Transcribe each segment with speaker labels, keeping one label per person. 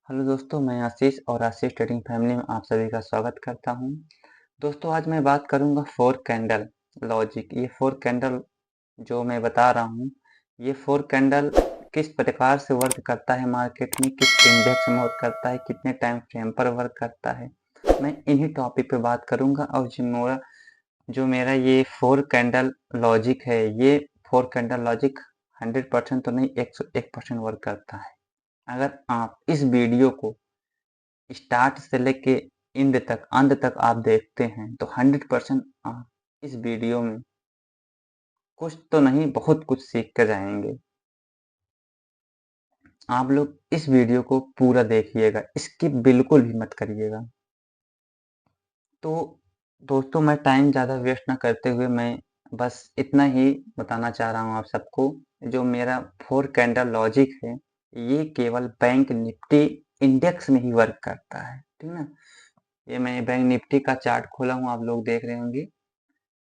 Speaker 1: Hello दोस्तों, मैं आशीष और आशीष ट्रेडिंग फैमिली में आप सभी का स्वागत करता हूं। दोस्तों, आज मैं बात करूंगा फोर कैंडल लॉजिक। ये फोर कैंडल जो मैं बता रहा हूं, ये फोर कैंडल किस प्रकार से वर्क करता है मार्केट में, किस इंडेक्स में वर्क करता है, कितने टाइम फ्रेम पर वर्क करता है, मैं इन्हीं टॉपिक पे बात करूंगा। और जो मेरा ये फोर कैंडल लॉजिक है, ये फोर कैंडल लॉजिक 100% तो नहीं, 101% वर्क करता है। अगर आप इस वीडियो को स्टार्ट से लेके अंत तक आप देखते हैं तो 100% आप इस वीडियो में कुछ तो नहीं, बहुत कुछ सीख कर जाएंगे। आप लोग इस वीडियो को पूरा देखिएगा, स्किप बिल्कुल भी मत करिएगा। तो दोस्तों, मैं टाइम ज़्यादा वेस्ट ना करते हुए मैं बस इतना ही बताना चाह रहा हूँ आप सबको। जो मेरा फोर कैंडल लॉजिक है, ये केवल बैंक निफ्टी इंडेक्स में ही वर्क करता है, ठीक ना। ये मैं बैंक निफ्टी का चार्ट खोला हूँ, आप लोग देख रहे होंगे।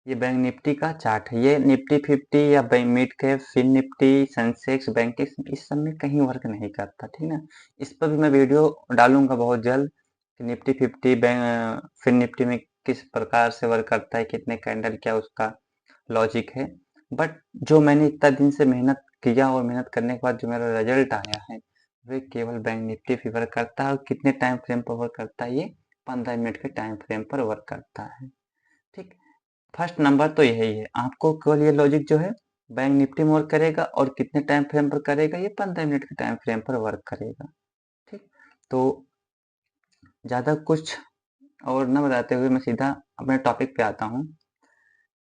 Speaker 1: ये बैंक निफ्टी का चार्ट है। ये निफ्टी 50 या bank mid cap, fin Nifty, Sensex, banking, इस सब में कहीं वर्क नहीं करता, ठीक ना। इस पर भी मैं वीडियो डालूंगा बहुत जल्द कि निफ्टी 50 बैंक फिन निफ्टी में किस प्रकार से वर्क करता है, कितने कैंडल, क्या उसका लॉजिक है। बट जो मैंने इतना दिन से मेहनत किया और मेहनत करने के बाद जो मेरा रिजल्ट आया है, वे केवल बैंक निफ्टी पे वर्क करता है। और कितने टाइम फ्रेम पर वर्क करता है, ये 15 मिनट के टाइम फ्रेम पर वर्क करता है, ठीक। फर्स्ट नंबर तो यही है, आपको केवल ये लॉजिक जो है बैंक निफ्टी में वर्क करेगा, और कितने टाइम फ्रेम पर करेगा, ये 15 मिनट के टाइम फ्रेम पर वर्क करेगा, ठीक। तो ज़्यादा कुछ और न बताते हुए मैं सीधा अपने टॉपिक पे आता हूँ।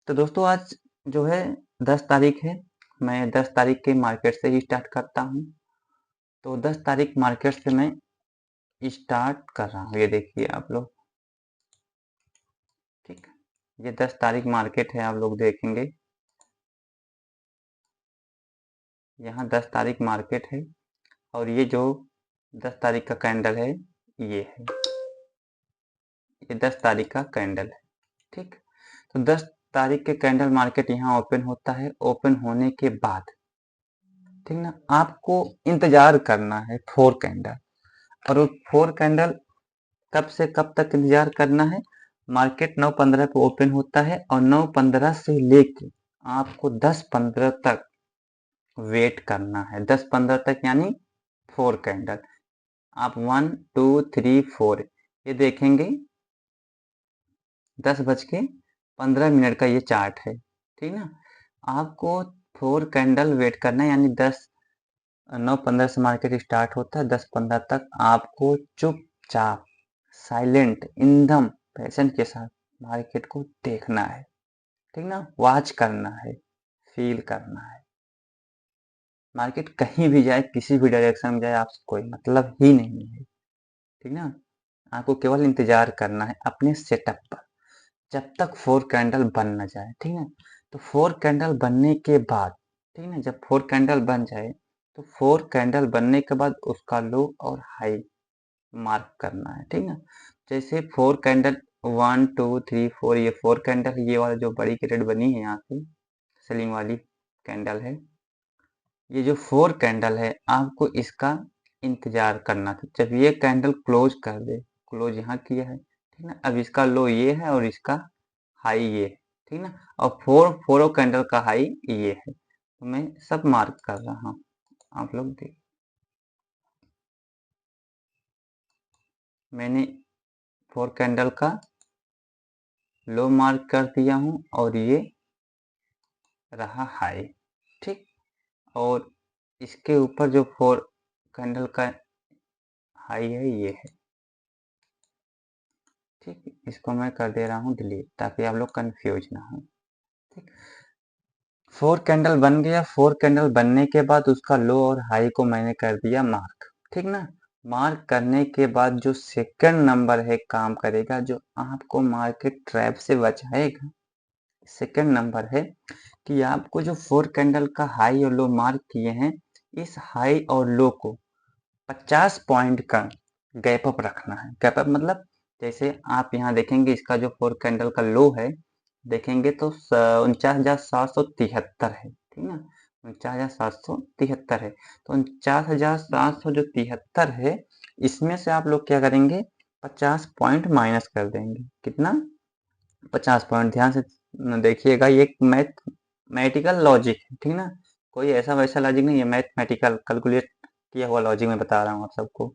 Speaker 1: तो दोस्तों, आज जो है 10 तारीख है। मैं 10 तारीख के मार्केट से ही स्टार्ट करता हूँ। तो 10 तारीख मार्केट से मैं स्टार्ट कर रहा हूँ, ये देखिए आप लोग, ठीक। ये 10 तारीख मार्केट है, आप लोग देखेंगे यहाँ 10 तारीख मार्केट है। और ये जो 10 तारीख का कैंडल है, ये है, ये 10 तारीख का कैंडल है, ठीक। तो 10 तारीख के कैंडल मार्केट यहाँ ओपन होता है। ओपन होने के बाद, ठीक ना, आपको इंतजार करना है फोर कैंडल। और वो फोर कैंडल कब से कब तक इंतजार करना है। मार्केट 9:15 पे ओपन होता है, और 9:15 से लेके आपको 10:15 तक वेट करना है। 10:15 तक यानी फोर कैंडल, आप 1 2 3 4 ये देखेंगे। 10:15 का ये चार्ट है, ठीक ना। आपको फोर कैंडल वेट करना है, यानी 9:15 से मार्केट स्टार्ट होता है। 10:15 तक आपको चुपचाप, साइलेंट, एकदम पेशेंट के साथ मार्केट को देखना है, ठीक ना। वॉच करना है, फील करना है। मार्केट कहीं भी जाए, किसी भी डायरेक्शन में जाए, आपसे कोई मतलब ही नहीं है, ठीक ना। आपको केवल इंतजार करना है अपने सेटअप पर, जब तक फोर कैंडल बन न जाए, ठीक है। तो फोर कैंडल बनने के बाद, ठीक है, जब फोर कैंडल बन जाए, तो फोर कैंडल बनने के बाद उसका लो और हाई मार्क करना है, ठीक है। जैसे फोर कैंडल 1 2 3 4, ये फोर कैंडल, ये वाला जो बड़ी कैंडल बनी है यहाँ से, सेलिंग वाली कैंडल है। ये जो फोर कैंडल है, आपको इसका इंतजार करना था। जब ये कैंडल क्लोज कर दे, क्लोज यहाँ किया है, ठीक ना, अब इसका लो ये है और इसका हाई ये है, ठीक ना। और फोरो कैंडल का हाई ये है। तो मैं सब मार्क कर रहा हूँ, आप लोग देख। मैंने फोर कैंडल का लो मार्क कर दिया हूँ, और ये रहा हाई, ठीक। और इसके ऊपर जो फोर कैंडल का हाई है, ये है, ठीक। इसको मैं कर दे रहा हूँ डिलीट, ताकि आप लोग कंफ्यूज ना हो, ठीक। फोर कैंडल बन गया। फोर कैंडल बनने के बाद उसका लो और हाई को मैंने कर दिया मार्क, ठीक ना। मार्क करने के बाद जो सेकंड नंबर है काम करेगा, जो आपको मार्केट ट्रैप से बचाएगा, सेकंड नंबर है कि आपको जो फोर कैंडल का हाई और लो मार्क किए हैं, इस हाई और लो को 50 पॉइंट का गैप अप रखना है। गैप अप मतलब, जैसे आप यहाँ देखेंगे, इसका जो फोर कैंडल का लो है, देखेंगे तो 49,773 है, ठीक ना। 49,773 है। तो 49,773 है, इसमें से आप लोग क्या करेंगे, 50 पॉइंट माइनस कर देंगे। कितना? 50 पॉइंट। ध्यान से देखिएगा, ये एक मैथमेटिकल लॉजिक है, ठीक ना, कोई ऐसा वैसा लॉजिक नहीं है, मैथमेटिकल कैलकुलेट किया हुआ लॉजिक मैं बता रहा हूँ आप सबको।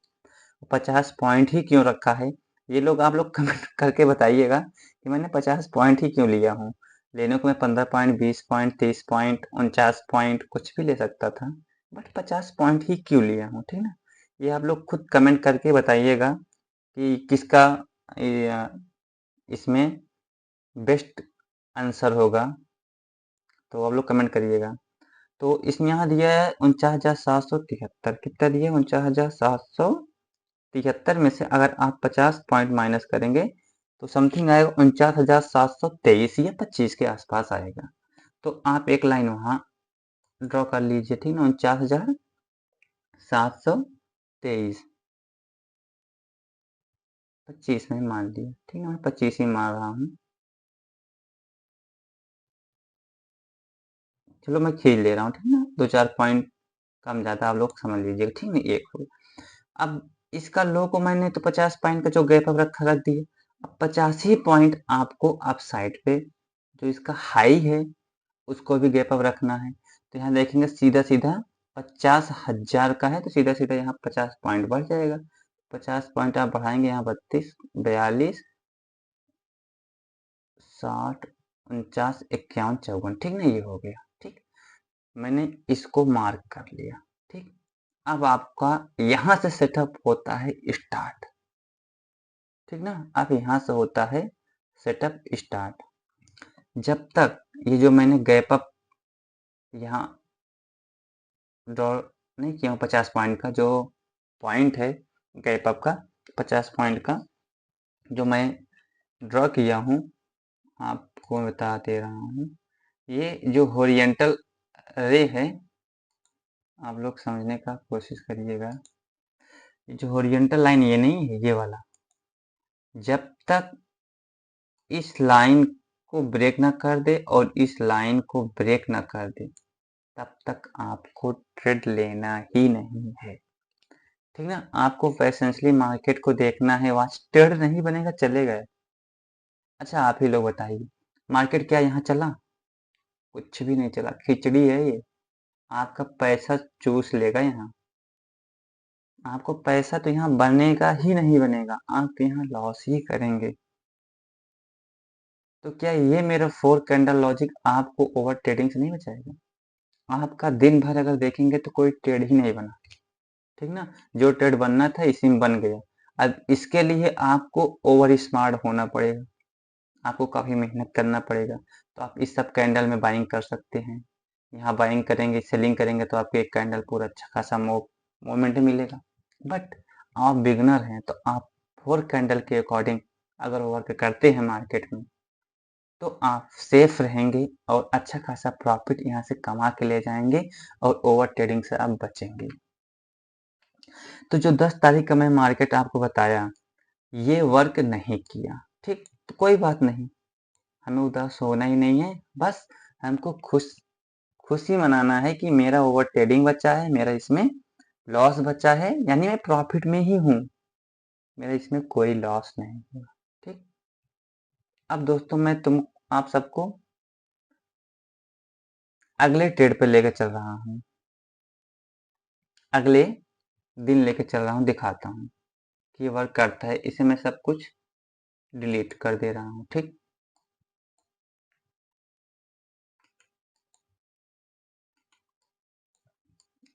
Speaker 1: 50 पॉइंट ही क्यों रखा है, ये लोग आप लोग कमेंट करके बताइएगा कि मैंने 50 पॉइंट ही क्यों लिया हूँ। लेने को मैं 15 पॉइंट, 20 पॉइंट, 30 पॉइंट, 49 पॉइंट कुछ भी ले सकता था, बट 50 पॉइंट ही क्यों लिया हूँ, ठीक ना। ये आप लोग खुद कमेंट करके बताइएगा कि किसका इसमें बेस्ट आंसर होगा, तो आप लोग कमेंट करिएगा। तो इसमें यहाँ दिया है 49,773। कितना दिया है? 49,773 में से अगर आप 50 पॉइंट माइनस करेंगे तो समथिंग आएगा 49,723 या 25 के आसपास आएगा। तो आप एक लाइन वहाँ ड्रॉ कर लीजिए, ठीक ना, 49,723, 25 में मान लिया, ठीक है, मैं 25 ही मान रहा हूँ। चलो मैं खींच ले रहा हूँ, ठीक ना, 2-4 पॉइंट कम ज़्यादा आप लोग समझ लीजिएगा, ठीक है, एक हो। अब इसका लो को मैंने तो 50 पॉइंट का जो गैप अब रख दिया। अब 50 ही पॉइंट आपको आप साइड पे जो इसका हाई है उसको भी गैप अप रखना है। तो यहाँ देखेंगे सीधा सीधा 50,000 का है, तो सीधा सीधा यहाँ 50 पॉइंट बढ़ जाएगा। 50 पॉइंट आप बढ़ाएंगे यहाँ 32, 42, 60, 49, 51, 54, ठीक ना, ये हो गया। ठीक, मैंने इसको मार्क कर लिया। ठीक, अब आपका यहाँ से सेटअप होता है स्टार्ट, ठीक ना, अब यहाँ से होता है सेटअप स्टार्ट। जब तक ये जो मैंने गैप अप यहाँ ड्रॉ नहीं किया हूँ 50 पॉइंट का जो पॉइंट है गैप अप का, 50 पॉइंट का जो मैं ड्रॉ किया हूँ, आपको बता दे रहा हूँ। ये जो होरिजेंटल रे है, आप लोग समझने का कोशिश करिएगा। ये जो होरिजेंटल लाइन ये नहीं है, ये वाला, जब तक इस लाइन को ब्रेक ना कर दे और इस लाइन को ब्रेक ना कर दे, तब तक आपको ट्रेड लेना ही नहीं है, ठीक ना। आपको पैसेंसली मार्केट को देखना है, वहाँ ट्रेड नहीं बनेगा, चलेगा। अच्छा आप ही लोग बताइए, मार्केट क्या यहाँ चला? कुछ भी नहीं चला, खिचड़ी है ये। आपका पैसा चूस लेगा यहाँ, आपको पैसा तो यहाँ बनेगा ही नहीं बनेगा, आप यहाँ लॉस ही करेंगे। तो क्या ये मेरा 4 कैंडल लॉजिक आपको ओवर ट्रेडिंग से नहीं बचाएगा? आपका दिन भर अगर देखेंगे तो कोई ट्रेड ही नहीं बना, ठीक ना, जो ट्रेड बनना था इसी में बन गया। अब इसके लिए आपको ओवर स्मार्ट होना पड़ेगा, आपको काफ़ी मेहनत करना पड़ेगा। तो आप इस सब कैंडल में बाइंग कर सकते हैं, यहाँ बाइंग करेंगे, सेलिंग करेंगे तो आपको एक कैंडल पूरा अच्छा खासा मोमेंट मिलेगा। बट आप बिगनर हैं तो आप 4 कैंडल के अकॉर्डिंग अगर वर्क करते हैं मार्केट में तो आप सेफ रहेंगे और अच्छा खासा प्रॉफिट यहाँ से कमा के ले जाएंगे और ओवर ट्रेडिंग से आप बचेंगे। तो जो 10 तारीख का मैं मार्केट आपको बताया ये वर्क नहीं किया, ठीक, तो कोई बात नहीं, हमें उदास होना ही नहीं है। बस हमको खुशी मनाना है कि मेरा ओवर ट्रेडिंग बचा है, मेरा इसमें लॉस बचा है, यानी मैं प्रॉफिट में ही हूँ, मेरा इसमें कोई लॉस नहीं हुआ। ठीक, अब दोस्तों मैं आप सबको अगले ट्रेड पे लेकर चल रहा हूँ, अगले दिन लेकर चल रहा हूँ, दिखाता हूँ कि ये वर्क करता है। इसे मैं सब कुछ डिलीट कर दे रहा हूँ। ठीक,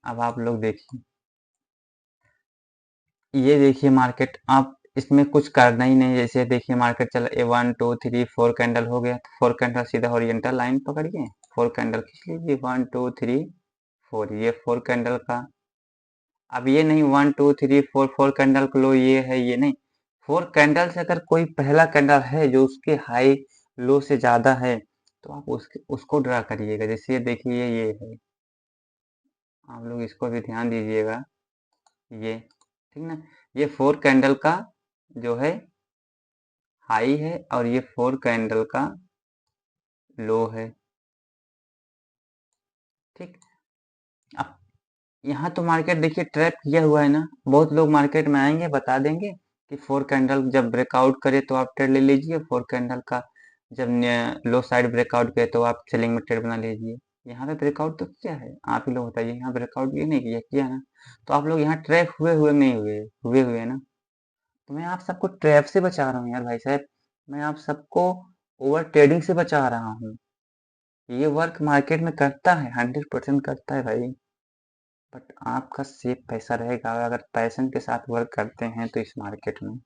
Speaker 1: अब आप लोग देखिए, ये देखिए मार्केट, आप इसमें कुछ करना ही नहीं। जैसे देखिए मार्केट चला, ए 1 2 3 4 कैंडल हो गया, तो 4 कैंडल सीधा हॉरिजॉन्टल लाइन पकड़िए, 4 कैंडल खींच लीजिए, 1 2 3 4, ये 4 कैंडल का। अब ये नहीं 1 2 3 4 4 कैंडल का लो ये है, ये नहीं, 4 कैंडल से अगर कोई पहला कैंडल है जो उसके हाई लो से ज्यादा है तो आप उसको ड्रा करिएगा। जैसे ये देखिए ये है, आप लोग इसको भी ध्यान दीजिएगा, ये, ठीक ना, ये 4 कैंडल का जो है हाई है और ये 4 कैंडल का लो है। ठीक, अब यहाँ तो मार्केट देखिए ट्रैप किया हुआ है ना, बहुत लोग मार्केट में आएंगे बता देंगे कि 4 कैंडल जब ब्रेकआउट करे तो आप ट्रेड ले लीजिए, 4 कैंडल का जब लो साइड ब्रेकआउट करे तो आप सेलिंग में ट्रेड बना लीजिए। यहाँ पे ब्रेकआउट तो किया है, आप ही लोग बताइए, यहाँ ब्रेकआउट किया नहीं किया, किया ना? तो आप लोग यहाँ ट्रैप हुए हुए नहीं हुए, हुए हुए ना? तो मैं आप सबको ट्रैप से बचा रहा हूँ यार भाई साहब, मैं आप सबको ओवर ट्रेडिंग से बचा रहा हूँ। ये वर्क मार्केट में करता है, 100% करता है भाई। बट आपका सेफ पैसा रहेगा अगर पैशन के साथ वर्क करते हैं तो इस मार्केट में।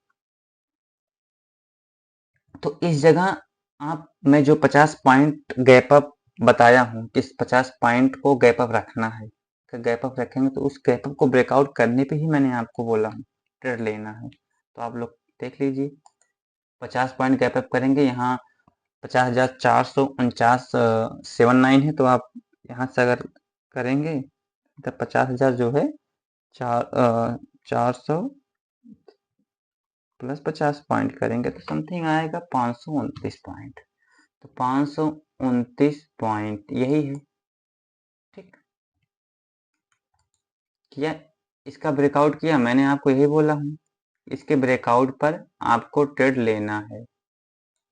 Speaker 1: तो इस जगह आप, मैं जो 50 पॉइंट गैप अप बताया हूँ, इस 50 पॉइंट को गैप अप रखना है। अगर गैप अप रखेंगे तो उस गैप अप को ब्रेकआउट करने पे ही मैंने आपको बोला हूँ ट्रेड लेना है। तो आप लोग देख लीजिए, 50 पॉइंट गैप अप करेंगे, यहाँ 50,449 79 है, तो आप यहाँ से अगर करेंगे तो 50,000 जो है 400 प्लस 50 पॉइंट करेंगे तो समथिंग आएगा 529 पॉइंट। तो 529 पॉइंट यही है, ठीक। किया, इसका ब्रेकआउट किया, मैंने आपको यही बोला हूँ, इसके ब्रेकआउट पर आपको ट्रेड लेना है।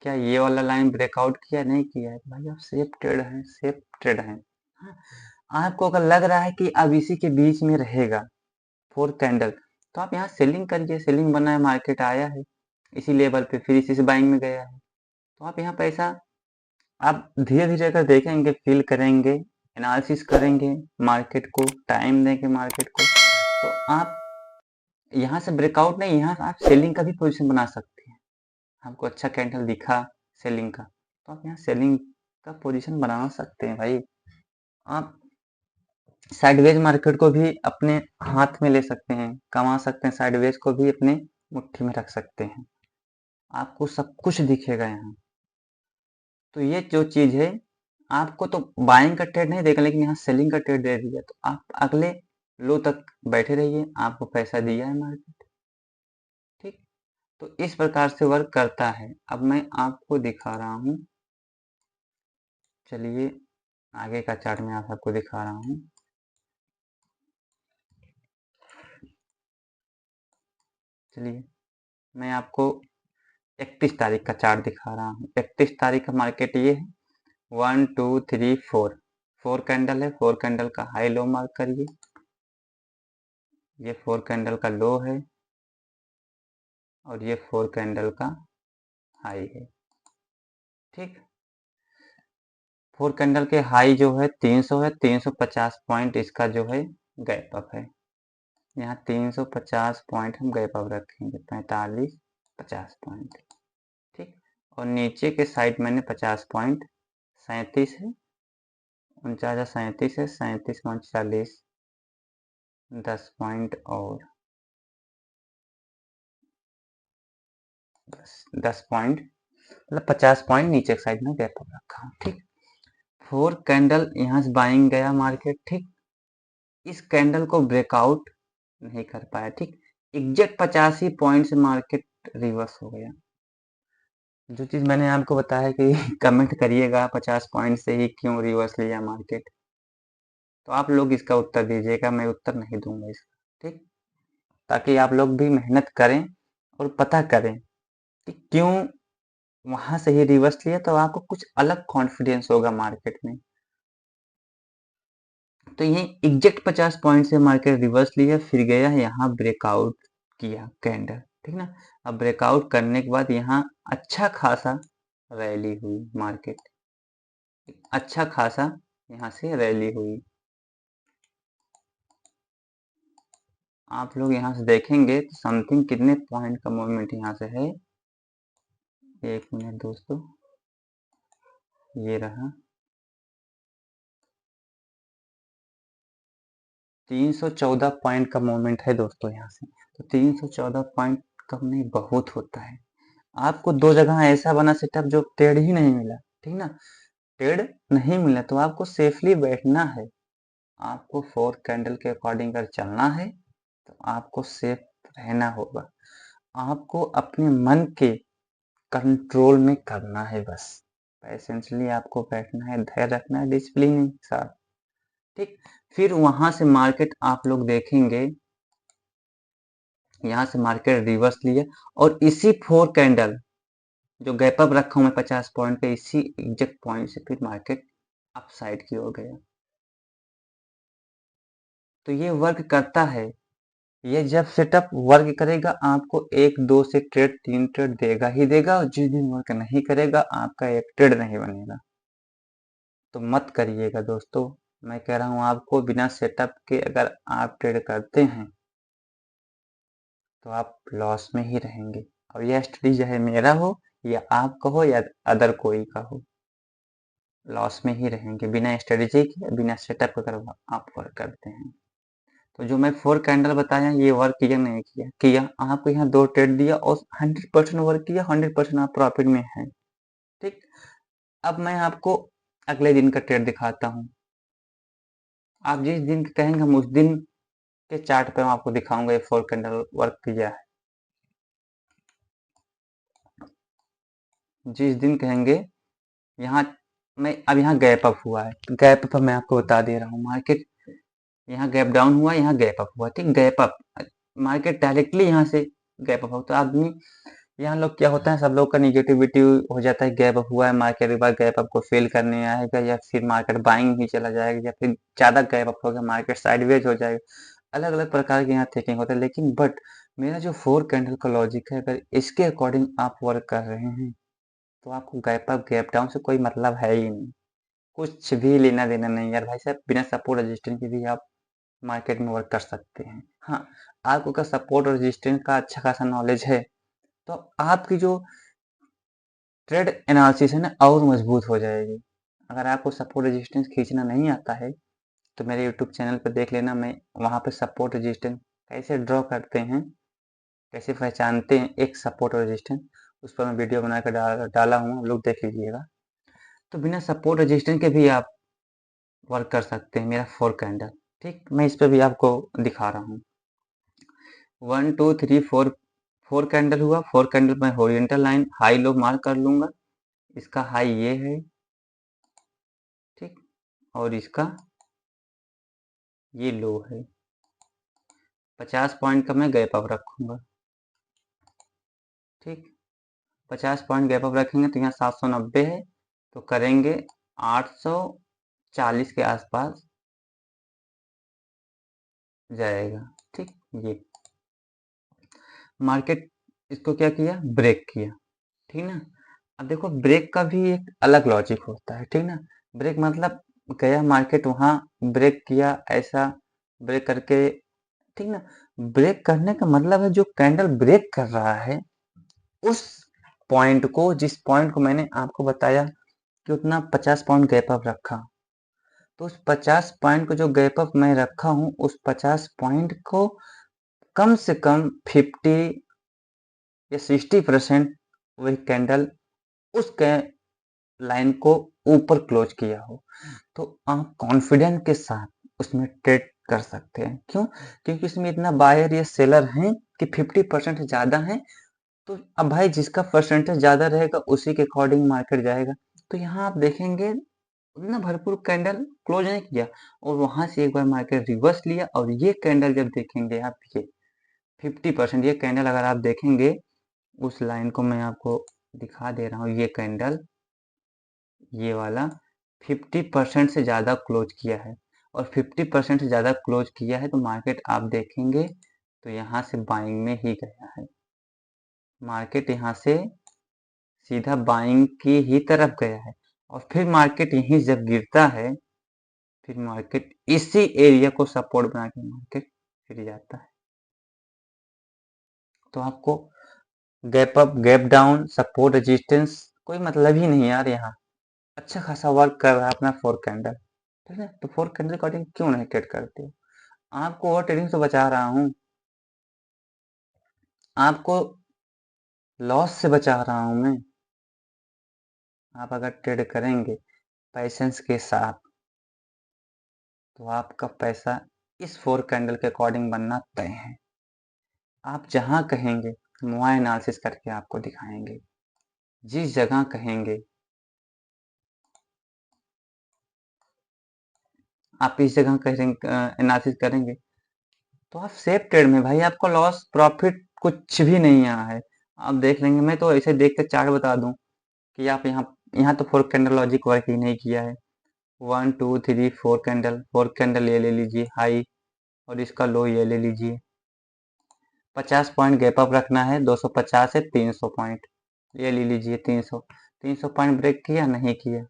Speaker 1: क्या ये वाला लाइन ब्रेकआउट किया, नहीं किया है भाई, आप सेफ ट्रेड हैं, सेफ ट्रेड हैं। हाँ, आपको अगर लग रहा है कि अब इसी के बीच में रहेगा 4 कैंडल, तो आप यहाँ सेलिंग करिए, सेलिंग बना है, मार्केट आया है इसी लेवल पे, फिर इसी से बाइंग में गया है, तो आप यहाँ पैसा, आप धीरे धीरे अगर देखेंगे, फील करेंगे, एनालिसिस करेंगे मार्केट को, टाइम देंगे मार्केट को, तो आप यहाँ से ब्रेकआउट नहीं, यहाँ आप सेलिंग का भी पोजीशन बना सकते हैं। आपको अच्छा कैंडल दिखा सेलिंग का, तो आप यहाँ सेलिंग का पोजीशन बना सकते हैं भाई। आप साइडवेज मार्केट को भी अपने हाथ में ले सकते हैं, कमा सकते हैं, साइडवेज को भी अपने मुट्ठी में रख सकते हैं, आपको सब कुछ दिखेगा यहाँ। तो ये जो चीज है, आपको तो बाइंग का ट्रेड नहीं देगा, लेकिन यहाँ सेलिंग का ट्रेड दे दिया, तो आप अगले लो तक बैठे रहिए, आपको पैसा दिया है मार्केट, ठीक। तो इस प्रकार से वर्क करता है। अब मैं आपको दिखा रहा हूँ, चलिए आगे का चार्ट मैं आप सबको दिखा रहा हूँ। चलिए मैं आपको 31 तारीख का चार्ट दिखा रहा हूँ। 31 तारीख का मार्केट ये है, 1 2 3 4, 4 कैंडल है, 4 कैंडल का हाई लो मार्क करिए, ये 4 कैंडल का लो है और ये 4 कैंडल का हाई है, ठीक। 4 कैंडल के हाई जो है 300 है, 350 पॉइंट इसका जो है गैप अप है, यहाँ 350 पॉइंट हम गैप अप रखेंगे, 45 50 पॉइंट, ठीक। और नीचे के साइड मैंने 50 पॉइंट 37 है, 37 है, 37 39, 10 पॉइंट और 10 पॉइंट मतलब 50 पॉइंट नीचे के साइड में गैप अप रखा हूँ, ठीक। 4 कैंडल यहाँ से बाइंग गया मार्केट, ठीक। इस कैंडल को ब्रेकआउट नहीं कर पाया, ठीक। एग्जैक्ट 85 पॉइंट से मार्केट रिवर्स हो गया। जो चीज मैंने आपको बताया कि कमेंट करिएगा 50 पॉइंट से ही क्यों रिवर्स लिया मार्केट, तो आप लोग इसका उत्तर दीजिएगा, मैं उत्तर नहीं दूंगा इसका, ठीक। ताकि आप लोग भी मेहनत करें और पता करें कि क्यों वहां से ही रिवर्स लिया, तो आपको कुछ अलग कॉन्फिडेंस होगा मार्केट में। तो ये एग्जैक्ट 50 पॉइंट से मार्केट रिवर्स लिया, फिर गया यहाँ ब्रेकआउट किया कैंडल, ठीक ना। अब ब्रेकआउट करने के बाद यहाँ अच्छा खासा रैली हुई मार्केट, अच्छा खासा यहाँ से रैली हुई। आप लोग यहाँ से देखेंगे तो समथिंग कितने पॉइंट का मूवमेंट यहाँ से है, एक मिनट दोस्तों, ये रहा 314 पॉइंट का मूवमेंट है दोस्तों यहाँ से। तो 314 पॉइंट कम नहीं, बहुत होता है। आपको दो जगह ऐसा बना सेटअप जो ट्रेड ही नहीं मिला, ठीक ना, ट्रेड नहीं मिला, तो आपको सेफली बैठना है, आपको 4 कैंडल के अकॉर्डिंग अगर चलना है तो आपको सेफ रहना होगा, आपको अपने मन के कंट्रोल में करना है, बस पैशेंसली आपको बैठना है, धैर्य रखना है, डिसिप्लिन के साथ, ठीक। फिर वहां से मार्केट आप लोग देखेंगे, यहाँ से मार्केट रिवर्स लिया और इसी 4 कैंडल जो गैप अप रखा हूं मैं 50 पॉइंट पे, इसी एग्जैक्ट पॉइंट से फिर मार्केट अप साइड की ओर गया। तो ये वर्क करता है। ये जब सेटअप वर्क करेगा आपको 1 2 से ट्रेड 3 ट्रेड देगा ही देगा, और जिस दिन वर्क नहीं करेगा आपका एक ट्रेड नहीं बनेगा। तो मत करिएगा दोस्तों, मैं कह रहा हूँ आपको, बिना सेटअप के अगर आप ट्रेड करते हैं तो आप लॉस में ही रहेंगे। और यह स्टडी चाहे मेरा हो या आपका हो या अदर कोई का हो, लॉस में ही रहेंगे बिना स्ट्रेटेजी के, बिना सेटअप अगर आप वर्क करते हैं। तो जो मैं 4 कैंडल बताया ये वर्क किया नहीं किया, आपको यहाँ 2 ट्रेड दिया और 100% वर्क किया, 100% आप प्रॉफिट में हैं। ठीक, अब मैं आपको अगले दिन का ट्रेड दिखाता हूँ। आप जिस दिन कहेंगे हम उस दिन के चार्ट पे मैं आपको दिखाऊंगा ये 4 कैंडल वर्क किया है। जिस दिन कहेंगे, यहाँ मैं अब यहाँ गैप अप हुआ है, गैप अप मैं आपको बता दे रहा हूँ। मार्केट यहाँ गैप डाउन हुआ, यहाँ गैप अप हुआ, ठीक, गैप अप, मार्केट डायरेक्टली यहाँ से गैप अप हो तो आदमी, यहाँ लोग क्या होता है, सब लोग का निगेटिविटी हो जाता है, गैप अप हुआ है मार्केट, एक बार गैप अप को फेल करने आएगा या फिर मार्केट बाइंग ही चला जाएगा या फिर ज्यादा गैप अप होगा मार्केट साइडवेज हो जाएगा। अलग अलग प्रकार के यहाँ थिंकिंग होता है, लेकिन बट मेरा जो 4 कैंडल का लॉजिक है, अगर इसके अकॉर्डिंग आप वर्क कर रहे हैं तो आपको गैप अप गैप डाउन से कोई मतलब है ही नहीं, कुछ भी लेना देना नहीं यार भाई साहब। बिना सपोर्ट रेजिस्टेंस के भी आप मार्केट में वर्क कर सकते हैं। हाँ, आपको अगर सपोर्ट और रेजिस्टेंस का अच्छा खासा नॉलेज है तो आपकी जो ट्रेड एनालिसिस है ना और मजबूत हो जाएगी। अगर आपको सपोर्ट रेजिस्टेंस खींचना नहीं आता है तो मेरे यूट्यूब चैनल पर देख लेना, मैं वहाँ पे सपोर्ट रेजिस्टेंस कैसे ड्रॉ करते हैं, कैसे पहचानते हैं एक सपोर्ट और रेजिस्टेंस, उस पर मैं वीडियो बनाकर डाला हूँ, आप लोग देख लीजिएगा। तो बिना सपोर्ट रेजिस्टेंस के भी आप वर्क कर सकते हैं मेरा 4 कैंडल। ठीक, मैं इस पर भी आपको दिखा रहा हूँ। 1 2 3 4 4 कैंडल हुआ, 4 कैंडल में horizontal line high low mark कर लूंगा। इसका हाई ये है, ठीक, और इसका ये लो है। 50 पॉइंट का मैं गैप अप रखूंगा। ठीक, 50 पॉइंट गैप अप रखेंगे तो यहाँ 790 है, तो करेंगे 840 के आसपास जाएगा। ठीक, ये मार्केट इसको क्या किया, ब्रेक किया, ठीक ना। अब देखो ब्रेक का भी एक अलग लॉजिक होता है, ठीक ना। ब्रेक मतलब गया मार्केट वहां ब्रेक किया, ऐसा ब्रेक करके, ठीक ना। ब्रेक करने का मतलब है जो कैंडल ब्रेक कर रहा है उस पॉइंट को, जिस पॉइंट को मैंने आपको बताया कि उतना 50 पॉइंट गैप अप रखा, तो उस 50 पॉइंट को जो गैप अप मैं रखा हूं उस 50 पॉइंट को कम से कम 50 या 60% वही कैंडल उस लाइन को ऊपर क्लोज किया हो, तो आप कॉन्फिडेंस के साथ उसमें ट्रेड कर सकते हैं। क्यों? क्योंकि इसमें इतना बायर या सेलर हैं कि 50% से ज्यादा है, तो अब भाई जिसका परसेंटेज ज्यादा रहेगा उसी के अकॉर्डिंग मार्केट जाएगा। तो यहाँ आप देखेंगे उतना भरपूर कैंडल क्लोज नहीं किया और वहां से एक बार मार्केट रिवर्स लिया, और ये कैंडल जब देखेंगे आप, ये 50% ये कैंडल अगर आप देखेंगे, उस लाइन को मैं आपको दिखा दे रहा हूँ, ये कैंडल ये वाला 50% से ज़्यादा क्लोज किया है, और 50% से ज़्यादा क्लोज किया है तो मार्केट आप देखेंगे तो यहाँ से बाइंग में ही गया है। मार्केट यहाँ से सीधा बाइंग की ही तरफ गया है, और फिर मार्केट यहीं जब गिरता है फिर मार्केट इसी एरिया को सपोर्ट बना के मार्केट फिर जाता है। तो आपको gap up gap down support resistance कोई मतलब ही नहीं यार, यहाँ अच्छा खासा वर्क कर रहा है अपना 4 कैंडल, ठीक है। तो 4 कैंडल अकॉर्डिंग क्यों नहीं ट्रेड करते हो? आपको ओवर ट्रेडिंग से बचा रहा हूँ, आपको लॉस से बचा रहा हूँ मैं। आप अगर ट्रेड करेंगे पैसेंस के साथ तो आपका पैसा इस 4 कैंडल के अकॉर्डिंग बनना तय है। आप जहां कहेंगे हम वहां एनालिसिस करके आपको दिखाएंगे, जिस जगह कहेंगे आप इस जगह करेंगे एनालिसिस करेंगे तो आप सेफ ट्रेड में भाई, आपको लॉस प्रॉफिट कुछ भी नहीं आया है। आप देख लेंगे, मैं तो ऐसे देख कर चार्ट बता दूं कि आप यहाँ यहाँ तो 4 कैंडल लॉजिक वर्क ही नहीं किया है। 1 2 3 4 कैंडल ये ले लीजिए हाई, और इसका लो ये ले लीजिए। 50 पॉइंट गैप अप रखना है, 250 से 300 पॉइंट ये ले लीजिए। 300 पॉइंट ब्रेक किया नहीं किया,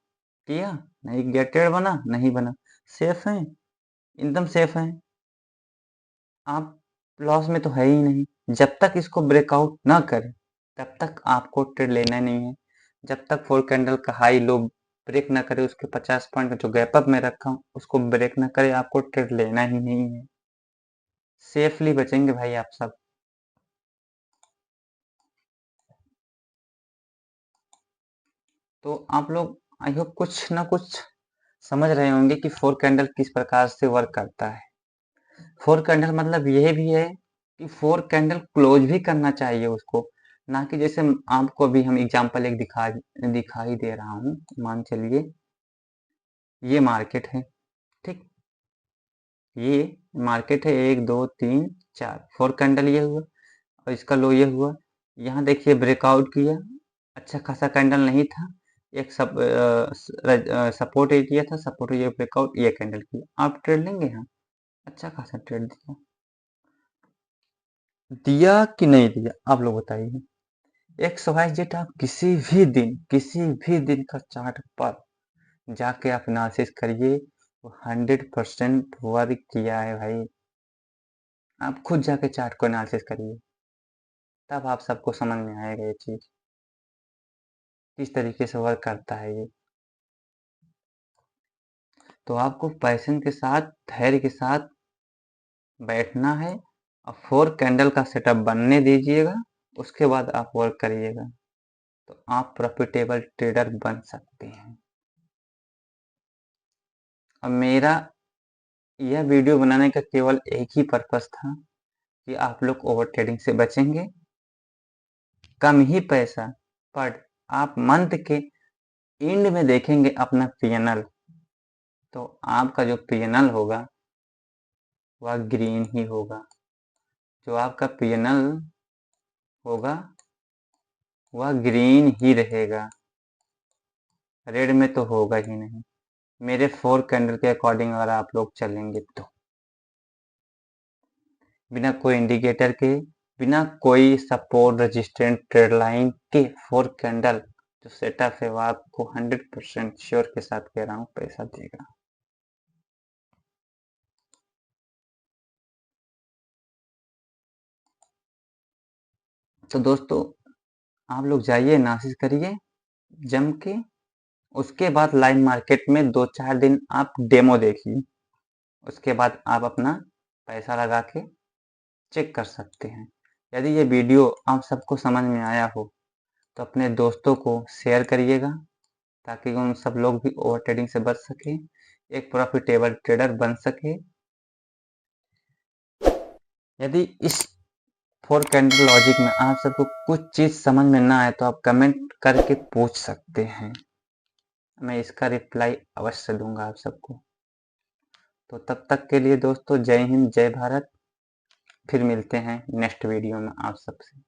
Speaker 1: किया नहीं, गेटेड बना नहीं बना, सेफ है, एकदम सेफ है। आप लॉस में तो है ही नहीं। जब तक इसको ब्रेकआउट ना करे तब तक आपको ट्रेड लेना नहीं है। जब तक 4 कैंडल का हाई लो ब्रेक ना करे, उसके 50 पॉइंट का जो गैप अप में रखा हूँ उसको ब्रेक ना करे, आपको ट्रेड लेना ही नहीं है। सेफली बचेंगे भाई आप सब। तो आप लोग आई होप कुछ ना कुछ समझ रहे होंगे कि 4 कैंडल किस प्रकार से वर्क करता है। 4 कैंडल मतलब यह भी है कि 4 कैंडल क्लोज भी करना चाहिए उसको, ना कि जैसे आपको अभी हम एग्जांपल एक दिखाई दे रहा हूँ। मान चलिए ये मार्केट है, ठीक, ये मार्केट है, 1 2 3 4 4 कैंडल ये हुआ और इसका लो ये हुआ। यहाँ देखिए ब्रेकआउट किया, अच्छा खासा कैंडल नहीं था, एक सपोर्ट एरिया था, सपोर्ट ये ब्रेकआउट ये कैंडल किया, आप ट्रेड लेंगे यहाँ, अच्छा खासा ट्रेड दिया, दिया कि नहीं दिया आप लोग बताइए। XYZ आप किसी भी दिन का चार्ट पर जाके आप एनालिसिस करिए, वो 100% वर्क किया है भाई। आप खुद जाके चार्ट को एनालिसिस करिए, तब आप सबको समझ में आएगा ये चीज किस तरीके से वर्क करता है ये। तो आपको पैशन के साथ, धैर्य के साथ बैठना है और 4 कैंडल का सेटअप बनने दीजिएगा, उसके बाद आप वर्क करिएगा, तो आप प्रॉफिटेबल ट्रेडर बन सकते हैं। और मेरा यह वीडियो बनाने का केवल एक ही पर्पस था कि आप लोग ओवर ट्रेडिंग से बचेंगे, कम ही पैसा, पर आप मंथ के एंड में देखेंगे अपना पीएनएल, तो आपका जो पीएनएल होगा वह ग्रीन ही होगा। जो आपका पीएनएल होगा वह ग्रीन ही रहेगा, रेड में तो होगा ही नहीं, मेरे 4 कैंडल के अकॉर्डिंग अगर आप लोग चलेंगे तो। बिना कोई इंडिकेटर के, बिना कोई सपोर्ट रेजिस्टेंट ट्रेड लाइन के 4 कैंडल जो सेटअप है वो आपको 100% श्योर के साथ कह रहा हूँ पैसा देगा। तो दोस्तों आप लोग जाइए एनालिसिस करिए जम के, उसके बाद लाइव मार्केट में 2-4 दिन आप डेमो देखिए, उसके बाद आप अपना पैसा लगा के चेक कर सकते हैं। यदि ये वीडियो आप सबको समझ में आया हो तो अपने दोस्तों को शेयर करिएगा, ताकि उन सब लोग भी ओवर ट्रेडिंग से बच सके, एक प्रॉफिटेबल ट्रेडर बन सके। यदि इस 4 कैंडल लॉजिक में आप सबको कुछ चीज समझ में ना आए तो आप कमेंट करके पूछ सकते हैं, मैं इसका रिप्लाई अवश्य दूंगा आप सबको। तो तब तक के लिए दोस्तों जय हिंद जय भारत, फिर मिलते हैं नेक्स्ट वीडियो में आप सबसे।